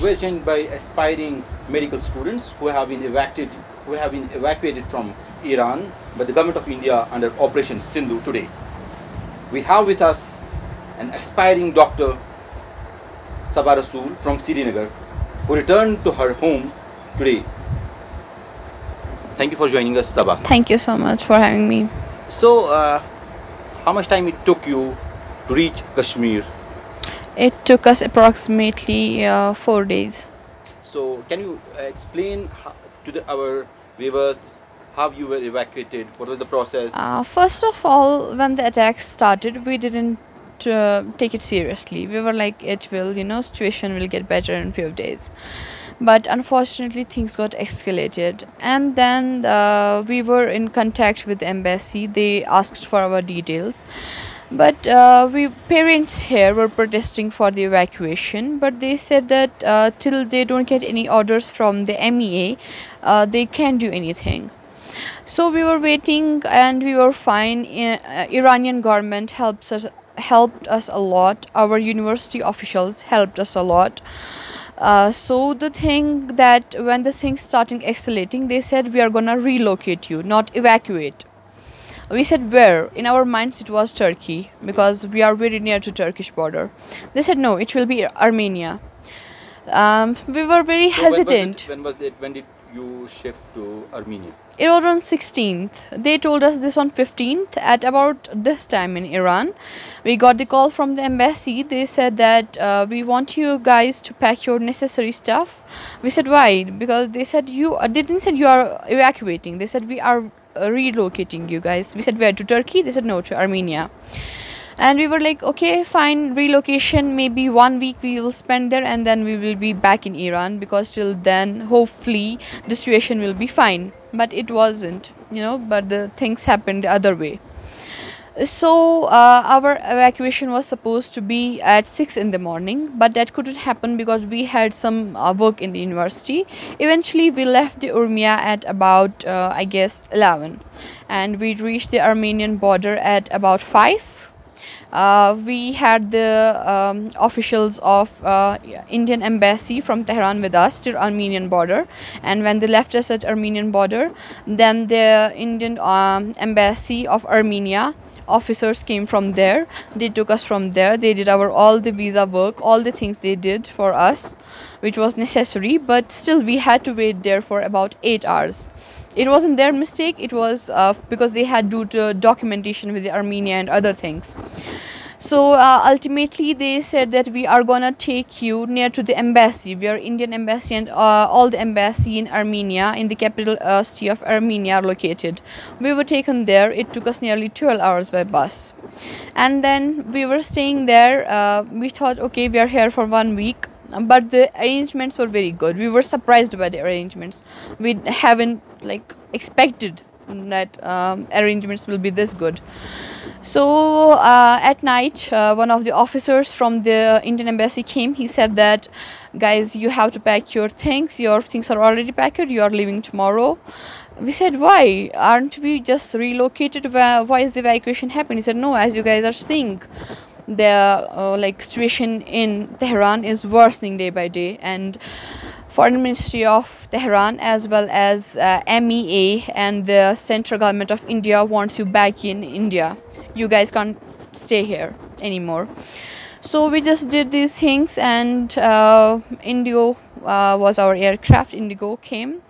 were joined by aspiring medical students who have been evacuated from Iran by the government of India under Operation Sindhu today. We have with us an aspiring doctor, Sabah Rasool from Srinagar, who returned to her home today. Thank you for joining us, Sabah. Thank you so much for having me. So, how much time it took you to reach Kashmir? It took us approximately 4 days. So, can you explain to our viewers how you were evacuated? What was the process? First of all, when the attack started, we didn't take it seriously. We were like, it will, situation will get better in a few days. But unfortunately, things got escalated. And then we were in contact with the embassy. They asked for our details. But parents here were protesting for the evacuation. But they said that till they don't get any orders from the MEA, they can't do anything. So we were waiting and we were fine. Iranian government helped us a lot. Our university officials helped us a lot. So the thing that when the things started escalating, they said we are gonna relocate you, not evacuate. We said where? In our minds it was Turkey because we are very near to Turkish border. They said no, it will be Armenia. We were very hesitant. When was it? When did you shift to Armenia? It was on 16th. They told us this on 15th at about this time in Iran. We got the call from the embassy. They said that we want you guys to pack your necessary stuff. We said why? Because they said they didn't say you are evacuating. They said we are relocating you guys. We said where? To Turkey? They said no, to Armenia. And we were like, okay, fine, relocation, maybe 1 week we will spend there and then we will be back in Iran because till then, hopefully, the situation will be fine. But it wasn't, but the things happened the other way. So our evacuation was supposed to be at 6 in the morning, but that couldn't happen because we had some work in the university. Eventually, we left the Urmia at about, 11. And we reached the Armenian border at about 5. We had the officials of Indian embassy from Tehran with us to Armenian border, and when they left us at Armenian border, then the Indian embassy of Armenia officers came from there. They took us from there. They did all the visa work, all the things they did for us, which was necessary, but still we had to wait there for about 8 hours. It wasn't their mistake, it was because they had to do documentation with the Armenia and other things. So ultimately they said that we are gonna take you near to the embassy. We are Indian embassy and all the embassy in Armenia, in the capital city of Armenia are located. We were taken there. It took us nearly 12 hours by bus. And then we were staying there. We thought, okay, we are here for 1 week. But the arrangements were very good. We were surprised by the arrangements. We haven't expected that arrangements will be this good. So at night, one of the officers from the Indian embassy came. He said that, guys, you have to pack your things. Your things are already packed. You are leaving tomorrow. We said, why? Aren't we just relocated? Why is the evacuation happening? He said, no, as you guys are seeing, the situation in Tehran is worsening day by day, and Foreign Ministry of Tehran as well as MEA and the central government of India wants you back in India. You guys can't stay here anymore. So we just did these things, and Indigo was our aircraft. Indigo came.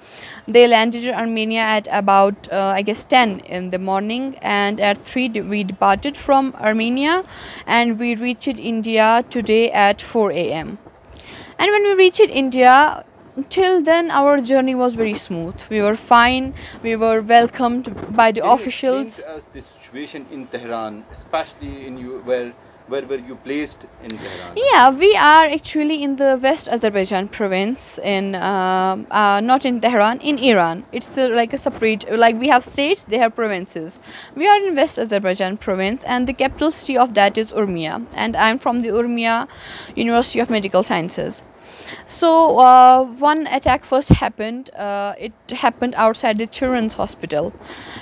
They landed in Armenia at about 10 in the morning, and at 3 we departed from Armenia, and we reached India today at 4 a.m. And when we reached India, till then our journey was very smooth. We were fine. We were welcomed by the officials. Can you explain to us the situation in Tehran, especially where were you placed in Tehran? Yeah, we are actually in the West Azerbaijan province, not in Tehran, in Iran. It's like a separate, we have states, they have provinces. We are in West Azerbaijan province, and the capital city of that is Urmia. And I'm from the Urmia University of Medical Sciences. So one attack first happened. It happened outside the children's hospital.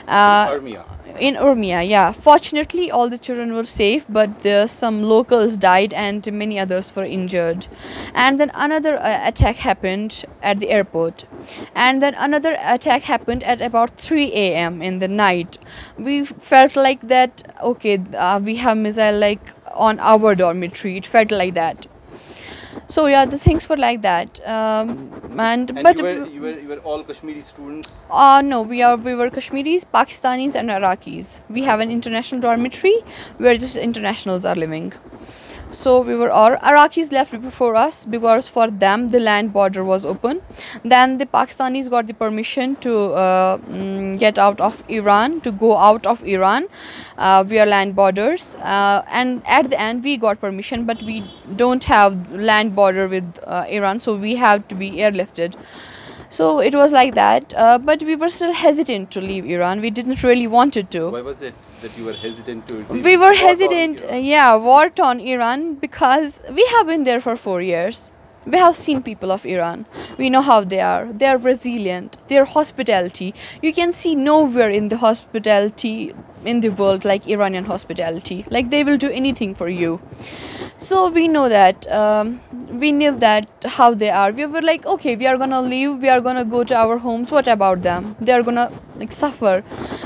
Urmia. In Urmia, yeah. Fortunately, all the children were safe, but some locals died and many others were injured. And then another attack happened at the airport. And then another attack happened at about 3 a.m. in the night. We felt like that, okay, we have missile like on our dormitory. It felt like that. So yeah, the things were like that. And but you were all Kashmiri students? No, we were Kashmiris, Pakistanis and Iraqis. We have an international dormitory where just internationals are living. So we were all Iraqis left before us because for them the land border was open. Then the Pakistanis got the permission to get out of Iran, to go out of Iran via land borders. And at the end we got permission, but we don't have land border with Iran, so we have to be airlifted. So it was like that, but we were still hesitant to leave Iran. We didn't really wanted to. Why was it that you were hesitant to leave? We were hesitant, war-torn Iran, because we have been there for 4 years. We have seen people of Iran. We know how they are. They are resilient. Their hospitality, you can see nowhere in the hospitality in the world like Iranian hospitality. Like they will do anything for you. So we know that, we knew that how they are. We were like, okay, we are gonna leave, we are gonna go to our homes. What about them? They are gonna like suffer.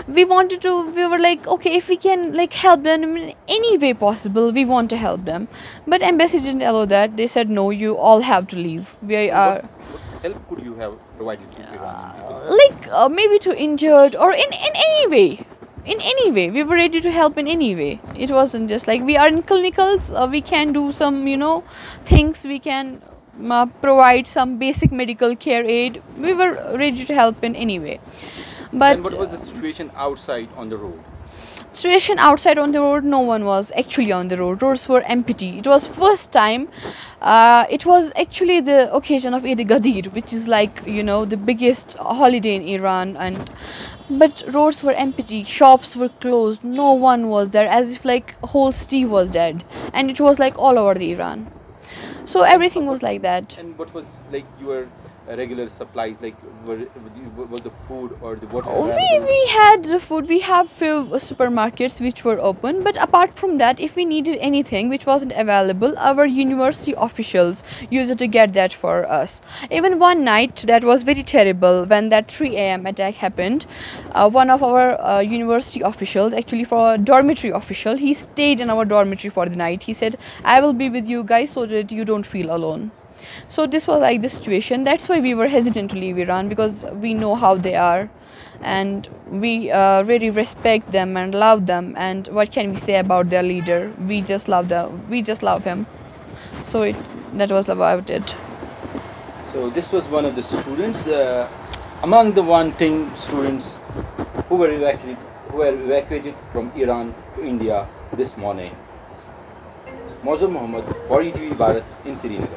We were like, okay, if we can like help them in any way possible, we want to help them. But embassy didn't allow that. They said, no, you all have to leave. We are. What help could you have provided to Iran? Like maybe to injured or in any way. In any way, we were ready to help in any way. It wasn't just like we are in clinicals, we can do some, things, we can provide some basic medical care aid. We were ready to help in any way. But and what was the situation outside on the road? Situation outside on the road, no one was actually on the road. Roads were empty. It was first time. It was actually the occasion of Eid Gadir, which is like, the biggest holiday in Iran. But roads were empty, shops were closed, no one was there, as if like whole city was dead. And it was like all over the Iran. So everything was like that. And what was like your regular supplies, like was the food or the water? We had the food. We have few supermarkets which were open, but apart from that, if we needed anything which wasn't available, our university officials used to get that for us. Even one night that was very terrible, when that 3 a.m. attack happened, one of our university officials, actually for a dormitory official, he stayed in our dormitory for the night. He said, I will be with you guys so that you don't feel alone. So this was like the situation. That's why we were hesitant to leave Iran, because we know how they are, and we really respect them and love them. And what can we say about their leader? We just love him. So that was about it. So this was one of the students, among the wanting students who were evacuated from Iran to India this morning. Mohammad, for ETV Bharat in Srinagar.